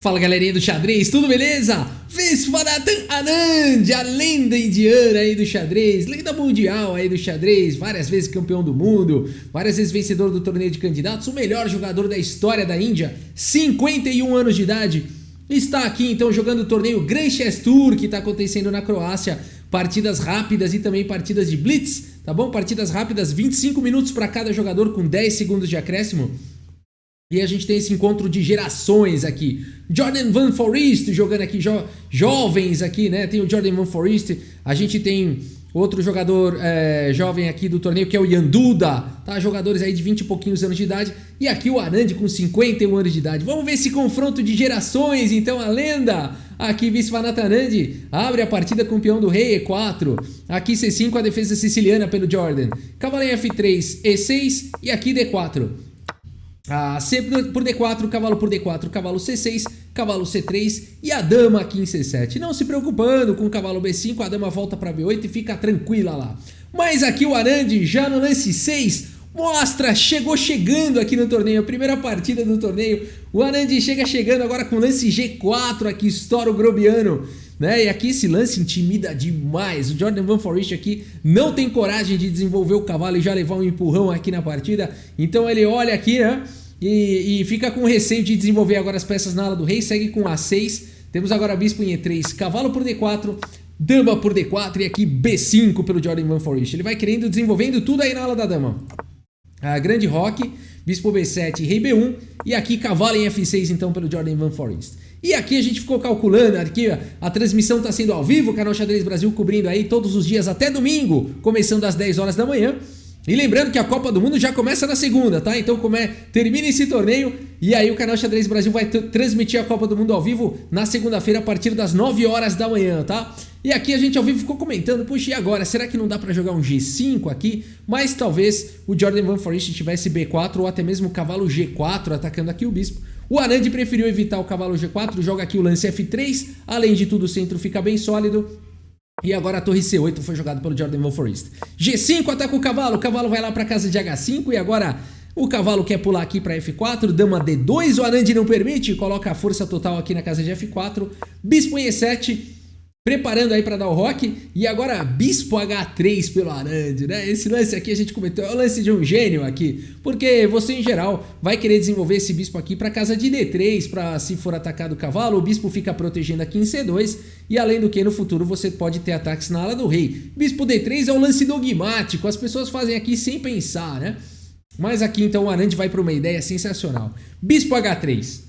Fala galerinha do xadrez, tudo beleza? Viswanathan Anand, a lenda indiana aí do xadrez, lenda mundial aí do xadrez, várias vezes campeão do mundo, várias vezes vencedor do torneio de candidatos, o melhor jogador da história da Índia, 51 anos de idade, está aqui então jogando o torneio Grand Chess Tour que está acontecendo na Croácia, partidas rápidas e também partidas de blitz, tá bom? Partidas rápidas, 25 minutos para cada jogador com 10 segundos de acréscimo. E a gente tem esse encontro de gerações aqui. Jordan Van Foreest jogando aqui, jovens aqui, né? Tem o Jordan Van Foreest. A gente tem outro jogador jovem aqui do torneio que é o Ian Duda, tá? Jogadores aí de 20 e pouquinhos anos de idade. E aqui o Anand com 51 anos de idade. Vamos ver esse confronto de gerações, então a lenda. Aqui Viswanathan Anand abre a partida com o peão do rei E4. Aqui C5 a defesa siciliana pelo Jordan. Cavalo em F3, E6 e aqui D4. C por D4, cavalo por D4, cavalo C6, cavalo C3 e a dama aqui em C7. Não se preocupando com o cavalo B5, a dama volta para B8 e fica tranquila lá. Mas aqui o Anand já no lance 6 mostra, chegando aqui no torneio, a primeira partida do torneio. O Anand chegando agora com lance G4 aqui, estoura o Grobiano. Né? E aqui esse lance intimida demais. O Jordan Van Foreest aqui não tem coragem de desenvolver o cavalo e já levar um empurrão aqui na partida. Então ele olha aqui, né? E fica com receio de desenvolver agora as peças na ala do rei. Segue com A6. Temos agora bispo em E3, cavalo por D4, dama por D4 e aqui B5 pelo Jordan Van Foreest. Ele vai querendo, desenvolvendo tudo aí na ala da dama. A grande roque, bispo B7, rei B1 e aqui cavalo em F6 então pelo Jordan Van Foreest. E aqui a gente ficou calculando, aqui a transmissão está sendo ao vivo, o canal Xadrez Brasil cobrindo aí todos os dias até domingo, começando às 10 horas da manhã. E lembrando que a Copa do Mundo já começa na segunda, tá? Então termina esse torneio e aí o canal Xadrez Brasil vai transmitir a Copa do Mundo ao vivo na segunda-feira a partir das 9 horas da manhã, tá? E aqui a gente ao vivo ficou comentando, puxa, e agora? Será que não dá pra jogar um G5 aqui? Mas talvez o Jordan Van Foreest tivesse B4 ou até mesmo o cavalo G4 atacando aqui o bispo. O Anand preferiu evitar o cavalo G4, joga aqui o lance F3, além de tudo o centro fica bem sólido. E agora a torre C8 foi jogada pelo Jordan Van Foreest. G5 ataca o cavalo vai lá para casa de H5 e agora o cavalo quer pular aqui para F4, dama D2, o Anand não permite, coloca a força total aqui na casa de F4, bispo em E7, preparando aí para dar o roque, e agora bispo H3 pelo Anand, né? Esse lance aqui a gente comentou, é o lance de um gênio aqui, porque você em geral vai querer desenvolver esse bispo aqui para casa de D3, para se for atacado o cavalo, o bispo fica protegendo aqui em C2, e além do que no futuro você pode ter ataques na ala do rei. Bispo D3 é um lance dogmático, as pessoas fazem aqui sem pensar, né? Mas aqui então o Anand vai para uma ideia sensacional. Bispo H3.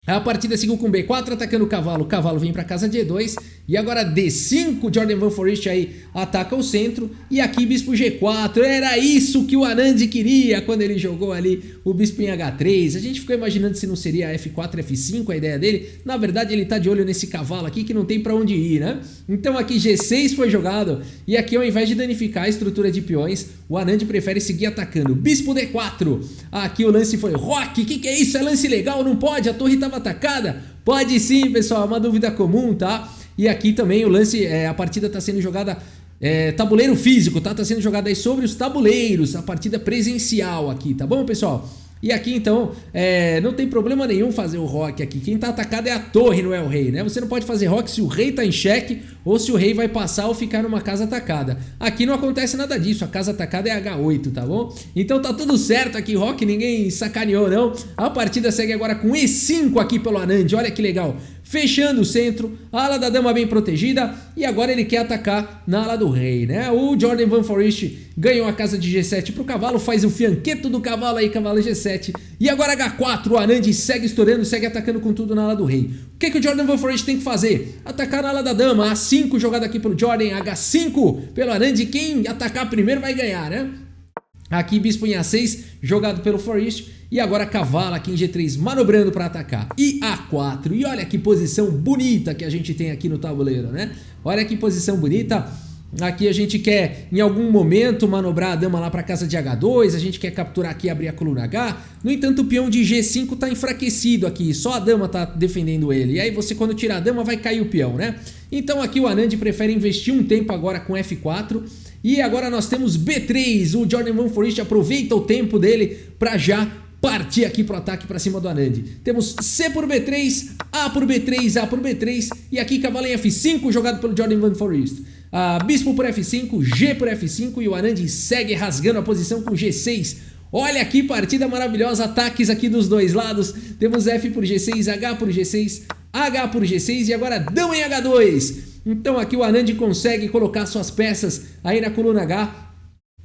A partida seguiu com B4 atacando o cavalo vem para casa de E2 e agora D5, Jordan Van Foreest aí ataca o centro e aqui bispo G4, era isso que o Anand queria quando ele jogou ali o bispo em H3, a gente ficou imaginando se não seria F4, F5 a ideia dele, na verdade ele tá de olho nesse cavalo aqui que não tem para onde ir, né? Então aqui G6 foi jogado e aqui ao invés de danificar a estrutura de peões, o Anand prefere seguir atacando, bispo D4, aqui o lance foi roque, que é isso? É lance legal? Não pode? A torre estava atacada? Pode sim, pessoal, é uma dúvida comum, tá? E aqui também o lance, a partida está sendo jogada, tabuleiro físico, tá? Tá sendo jogada aí sobre os tabuleiros, a partida presencial aqui, tá bom, pessoal? E aqui então, não tem problema nenhum fazer o roque aqui, quem tá atacado é a torre, não é o rei, né? Você não pode fazer roque se o rei tá em xeque ou se o rei vai passar ou ficar numa casa atacada. Aqui não acontece nada disso, a casa atacada é H8, tá bom? Então tá tudo certo aqui, roque, ninguém sacaneou não. A partida segue agora com E5 aqui pelo Anand, olha que legal. Fechando o centro, a ala da dama bem protegida e agora ele quer atacar na ala do rei, né? O Jordan Van Foreest ganhou a casa de G7 pro cavalo, faz o fianqueto do cavalo aí, cavalo G7. E agora H4, o Anand segue estourando, segue atacando com tudo na ala do rei. O que o Jordan Van Foreest tem que fazer? Atacar na ala da dama, A5 jogada aqui pelo Jordan, H5 pelo Anand, quem atacar primeiro vai ganhar, né? Aqui bispo em A6, jogado pelo Foreest. E agora cavalo aqui em G3, manobrando para atacar. E A4. E olha que posição bonita que a gente tem aqui no tabuleiro, né? Olha que posição bonita. Aqui a gente quer, em algum momento, manobrar a dama lá para casa de H2. A gente quer capturar aqui e abrir a coluna H. No entanto, o peão de G5 está enfraquecido aqui. Só a dama está defendendo ele. E aí você, quando tirar a dama, vai cair o peão, né? Então aqui o Anand prefere investir um tempo agora com F4. E agora nós temos B3. O Jordan Van Foreest aproveita o tempo dele para já partir aqui pro ataque para cima do Anand. Temos C por B3, A por B3, A por B3 e aqui cavalo em F5 jogado pelo Jordan Van Foreest. Bispo por F5, G por F5 e o Anand segue rasgando a posição com G6. Olha que partida maravilhosa, ataques aqui dos dois lados. Temos F por G6, H por G6, H por G6 e agora dama em H2. Então aqui o Anand consegue colocar suas peças aí na coluna H.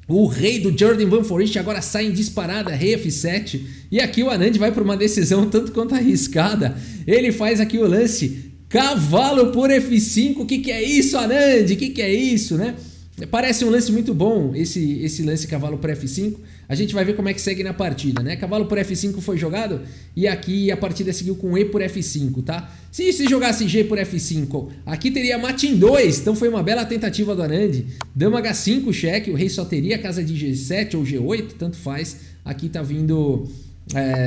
O rei do Jordan Van Foreest agora sai em disparada, rei F7. E aqui o Anand vai para uma decisão tanto quanto arriscada. Ele faz aqui o lance cavalo por F5. O que é isso, Anand? O que é isso, né? Parece um lance muito bom esse lance cavalo por F5. A gente vai ver como é que segue na partida, né? Cavalo por F5 foi jogado e aqui a partida seguiu com E por F5, tá? Se jogasse G por F5, aqui teria mate em 2, então foi uma bela tentativa do Anand. Dama H5 cheque, o rei só teria a casa de G7 ou G8, tanto faz. Aqui tá vindo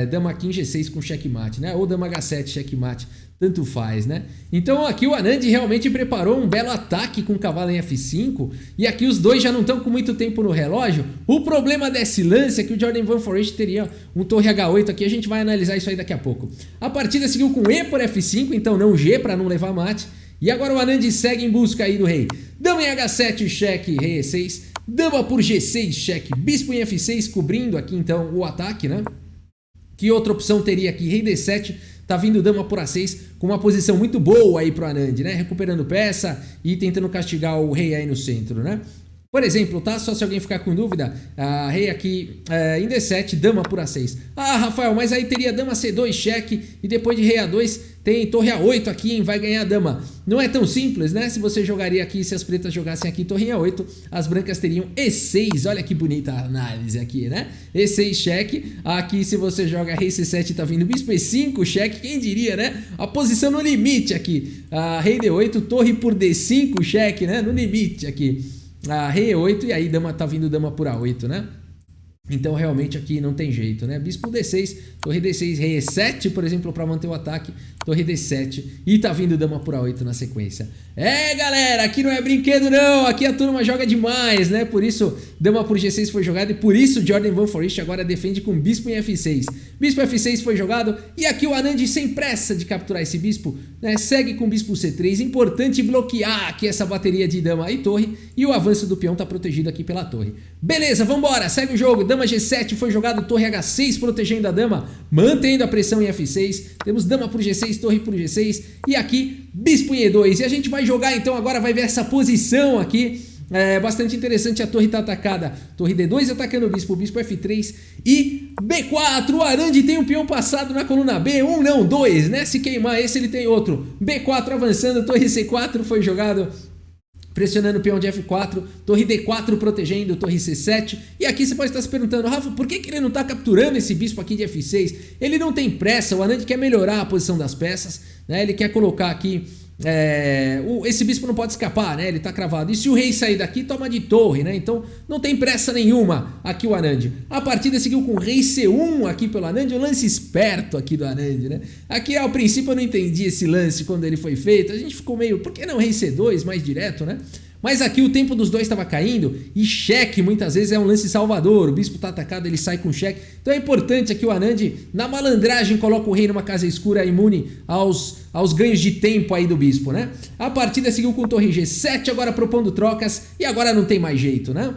dama aqui em G6 com checkmate, né? Ou dama H7 checkmate, tanto faz, né? Então aqui o Anand realmente preparou um belo ataque com o cavalo em F5 e aqui os dois já não estão com muito tempo no relógio. O problema desse lance é que o Jordan Van Foreest teria um torre H8 aqui, a gente vai analisar isso aí daqui a pouco. A partida seguiu com E por F5, então não G para não levar mate. E agora o Anand segue em busca aí do rei. Dama em H7 cheque, rei E6, dama por G6 cheque, bispo em F6 cobrindo aqui então o ataque, né? Que outra opção teria aqui? Rei D7, tá vindo dama por A6 com uma posição muito boa aí pro Anand, né? Recuperando peça e tentando castigar o rei aí no centro, né? Por exemplo, tá? Só se alguém ficar com dúvida, rei aqui em D7, dama por A6. Ah, Rafael, mas aí teria dama C2 cheque e depois de rei A2 tem torre A8 aqui, hein? Vai ganhar a dama. Não é tão simples, né? Se você jogaria aqui, se as pretas jogassem aqui torre A8, as brancas teriam E6. Olha que bonita a análise aqui, né? E6 cheque. Aqui se você joga rei C7 tá vindo bispo E5 cheque. Quem diria, né? A posição no limite aqui. Rei D8, torre por D5 cheque, né? No limite aqui. Rei E8 e aí dama, tá vindo dama por A8, né? Então realmente aqui não tem jeito, né? Bispo D6, torre D6, rei E7, por exemplo, para manter o ataque, torre D7 e tá vindo dama por A8 na sequência. Galera, aqui não é brinquedo não, aqui a turma joga demais, né? Por isso dama por G6 foi jogado e por isso Jordan Van Foreest agora defende com bispo em F6. Bispo F6 foi jogado e aqui o Anand sem pressa de capturar esse bispo, né? Segue com bispo C3, importante bloquear aqui essa bateria de dama e torre e o avanço do peão tá protegido aqui pela torre. Beleza, vambora, segue o jogo, dama G7 foi jogado, torre H6 protegendo a dama, mantendo a pressão em F6, temos dama por G6, torre por G6 e aqui bispo em E2 e a gente vai jogar então agora, vai ver essa posição aqui. Bastante interessante, a torre está atacada, torre D2 atacando o bispo F3 e B4, o Anand tem um peão passado na coluna B, um não, dois, né, se queimar esse ele tem outro, B4 avançando, torre C4 foi jogado, pressionando o peão de F4, torre D4 protegendo, torre C7, e aqui você pode estar se perguntando, Rafa, por que ele não está capturando esse bispo aqui de F6? Ele não tem pressa, o Anand quer melhorar a posição das peças, né, ele quer colocar aqui esse bispo não pode escapar, né? Ele tá cravado. E se o rei sair daqui, toma de torre, né? Então não tem pressa nenhuma aqui o Anand. A partida seguiu com rei C1 aqui pelo Anand, um lance esperto aqui do Anand, né? Aqui ao princípio eu não entendi esse lance quando ele foi feito. A gente ficou meio, por que não rei C2 mais direto, né? Mas aqui o tempo dos dois estava caindo e cheque muitas vezes é um lance salvador. O bispo está atacado, ele sai com cheque. Então é importante aqui o Anand, na malandragem, coloca o rei numa casa escura imune aos ganhos de tempo aí do bispo, né? A partida seguiu com torre G7, agora propondo trocas e agora não tem mais jeito, né?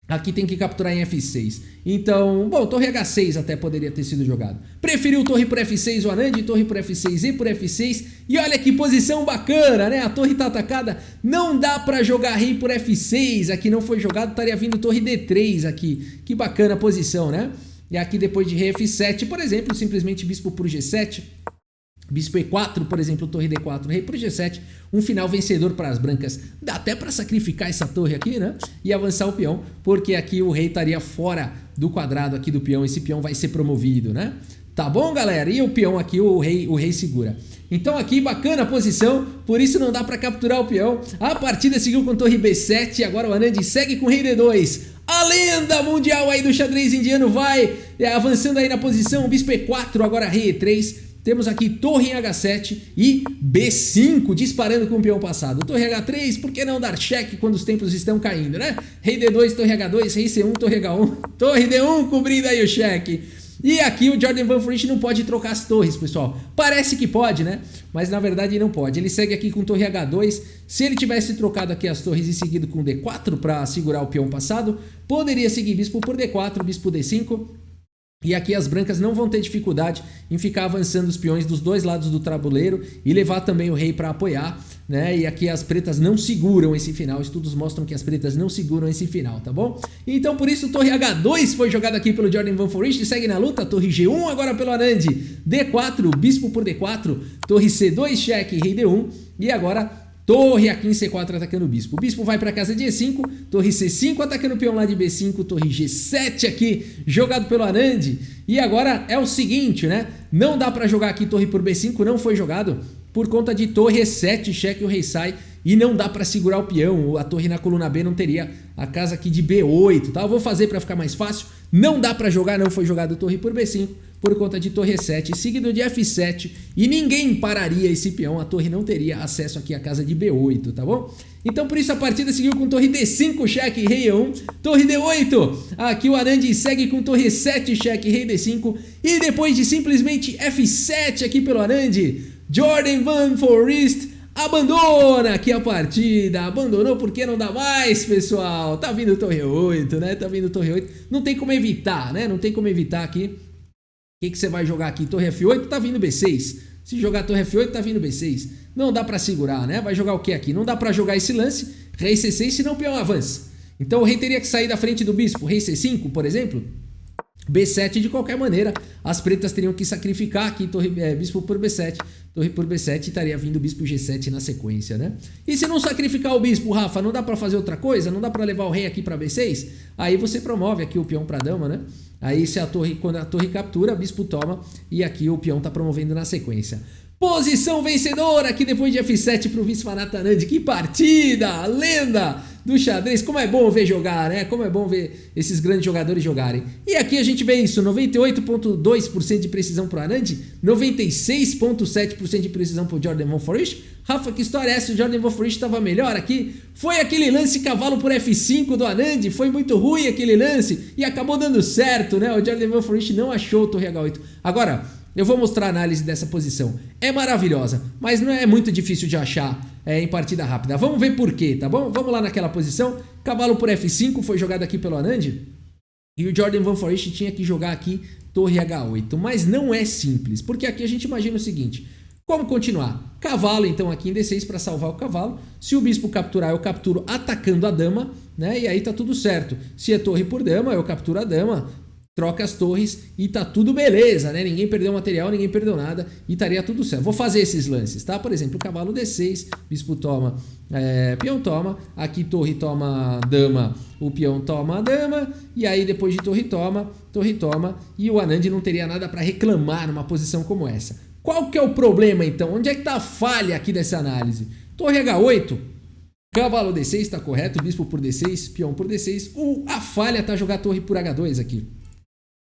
Aqui tem que capturar em F6. Então, bom, torre H6 até poderia ter sido jogado. Preferiu torre por F6 o Anand, torre por F6 e por F6. E olha que posição bacana, né? A torre tá atacada, não dá pra jogar rei por F6. Aqui não foi jogado, estaria vindo torre D3 aqui. Que bacana a posição, né? E aqui depois de rei F7, por exemplo, simplesmente bispo por G7. Bispo E4, por exemplo, torre D4, rei por G7, um final vencedor para as brancas. Dá até para sacrificar essa torre aqui, né? E avançar o peão, porque aqui o rei estaria fora do quadrado aqui do peão. Esse peão vai ser promovido, né? Tá bom, galera? E o peão aqui, o rei segura. Então aqui, bacana a posição, por isso não dá para capturar o peão. A partida seguiu com torre B7, agora o Anand segue com rei D2. A lenda mundial aí do xadrez indiano vai avançando aí na posição, bispo E4, agora rei E3. Temos aqui torre em H7 e B5 disparando com o peão passado. Torre H3, por que não dar cheque quando os tempos estão caindo, né? Rei D2, torre H2, rei C1, torre H1, torre D1 cobrindo aí o cheque. E aqui o Jordan Van Foreest não pode trocar as torres, pessoal. Parece que pode, né? Mas na verdade não pode. Ele segue aqui com torre H2. Se ele tivesse trocado aqui as torres e seguido com D4 para segurar o peão passado, poderia seguir bispo por D4, bispo D5. E aqui as brancas não vão ter dificuldade em ficar avançando os peões dos dois lados do tabuleiro e levar também o rei para apoiar, né? E aqui as pretas não seguram esse final. Estudos mostram que as pretas não seguram esse final, tá bom? Então por isso torre H2 foi jogada aqui pelo Jordan Van Foreest, segue na luta, torre G1 agora pelo Anand, D4, bispo por D4, torre C2, cheque, rei D1 e agora torre aqui em C4 atacando o bispo. O bispo vai para casa de E5, torre C5 atacando o peão lá de B5, torre G7 aqui jogado pelo Anand. E agora é o seguinte, né? Não dá para jogar aqui torre por B5, não foi jogado por conta de torre E7, cheque, o rei sai e não dá para segurar o peão. A torre na coluna B não teria a casa aqui de B8, tá? Eu vou fazer para ficar mais fácil. Não dá para jogar, não foi jogado torre por B5 por conta de torre E7, seguido de F7 e ninguém pararia esse peão, a torre não teria acesso aqui à casa de B8, tá bom? Então por isso a partida seguiu com torre D5, cheque, rei E1, torre D8, aqui o Anand segue com torre E7, cheque, rei D5 e depois de simplesmente F7 aqui pelo Anand, Jordan Van Foreest abandona aqui a partida, abandonou porque não dá mais, pessoal, tá vindo torre 8, né, tá vindo torre 8, não tem como evitar, né, não tem como evitar aqui. O que você vai jogar aqui? Torre F8, tá vindo B6. Se jogar torre F8, tá vindo B6. Não dá pra segurar, né? Vai jogar o que aqui? Não dá pra jogar esse lance, rei C6, senão o peão avança. Então o rei teria que sair da frente do bispo, rei C5, por exemplo. B7 de qualquer maneira, as pretas teriam que sacrificar aqui bispo por B7, torre por B7 e estaria vindo o bispo G7 na sequência, né? E se não sacrificar o bispo, Rafa, não dá pra fazer outra coisa? Não dá pra levar o rei aqui pra B6? Aí você promove aqui o peão pra dama, né? Aí se quando a torre captura, o bispo toma e aqui o peão tá promovendo na sequência. Posição vencedora aqui depois de F7 pro Viswanathan Anand. Que partida! Lenda do xadrez. Como é bom ver jogar, né? Como é bom ver esses grandes jogadores jogarem. E aqui a gente vê isso, 98,2% de precisão pro Anand, 96,7% de precisão pro Jordan Van Foreest. Rafa, que história é essa? O Jordan Van Foreest estava melhor aqui? Foi aquele lance cavalo por F5 do Anand, foi muito ruim aquele lance e acabou dando certo, né? O Jordan Van Foreest não achou o torre H8. Agora, eu vou mostrar a análise dessa posição. É maravilhosa, mas não é muito difícil de achar em partida rápida. Vamos ver por quê, tá bom? Vamos lá naquela posição. Cavalo por F5 foi jogado aqui pelo Anand. E o Jordan Van Foreest tinha que jogar aqui torre H8. Mas não é simples, porque aqui a gente imagina o seguinte. Como continuar? Cavalo então aqui em D6 para salvar o cavalo. Se o bispo capturar, eu capturo atacando a dama, né? E aí tá tudo certo. Se é torre por dama, eu capturo a dama. Troca as torres e tá tudo beleza, né? Ninguém perdeu material, ninguém perdeu nada e estaria tudo certo. Vou fazer esses lances, tá? Por exemplo, cavalo D6, bispo toma, peão toma, aqui torre toma dama, o peão toma a dama e aí depois de torre toma e o Anand não teria nada para reclamar numa posição como essa. Qual que é o problema então? Onde é que tá a falha aqui dessa análise? Torre H8, cavalo D6 tá correto, bispo por D6, peão por D6, a falha tá jogar torre por H2 aqui.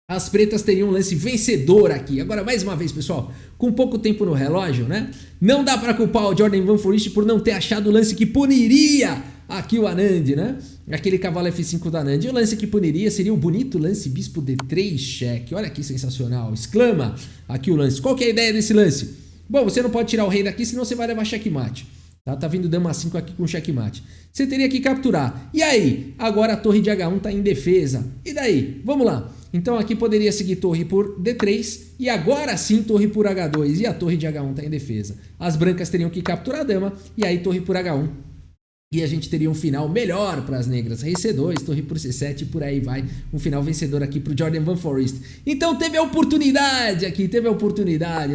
As pretas teriam um lance vencedor aqui. Agora, mais uma vez, pessoal, com pouco tempo no relógio, né? Não dá para culpar o Jordan Van Foreest por não ter achado o lance que puniria aqui o Anand, né? Aquele cavalo F5 do Anand. E o lance que puniria seria o bonito lance bispo D3 cheque. Olha que sensacional. Exclama aqui o lance. Qual que é a ideia desse lance? Bom, você não pode tirar o rei daqui, senão você vai levar checkmate. Tá vindo dama 5 aqui com checkmate. Você teria que capturar. E aí? Agora a torre de H1 está em defesa. E daí? Vamos lá. Então aqui poderia seguir torre por D3 e agora sim torre por H2 e a torre de H1 está em defesa. As brancas teriam que capturar a dama e aí torre por H1. E a gente teria um final melhor para as negras. Rei C2, torre por C7 e por aí vai. Um final vencedor aqui para o Jordan Van Foreest. Então teve a oportunidade aqui,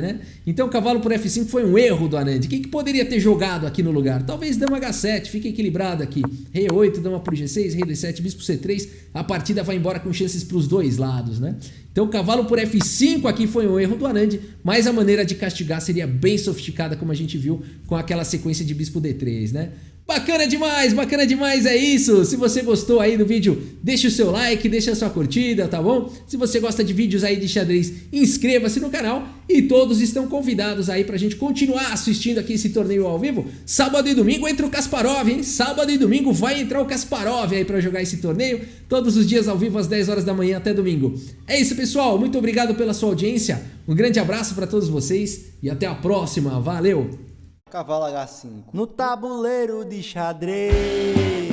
né? Então cavalo por F5 foi um erro do Anand. O que poderia ter jogado aqui no lugar? Talvez dama H7, fica equilibrado aqui. Rei 8, dama por G6, rei D7, bispo C3. A partida vai embora com chances para os dois lados, né? Então cavalo por F5 aqui foi um erro do Anand, mas a maneira de castigar seria bem sofisticada, como a gente viu com aquela sequência de bispo D3, né? Bacana demais, é isso. Se você gostou aí do vídeo, deixa o seu like, deixa a sua curtida, tá bom? Se você gosta de vídeos aí de xadrez, inscreva-se no canal e todos estão convidados aí pra gente continuar assistindo aqui esse torneio ao vivo. Sábado e domingo entra o Kasparov, hein? Sábado e domingo vai entrar o Kasparov aí pra jogar esse torneio, todos os dias ao vivo às 10 horas da manhã até domingo. É isso, pessoal, muito obrigado pela sua audiência, um grande abraço pra todos vocês e até a próxima, valeu! Cavalo H5 no tabuleiro de xadrez.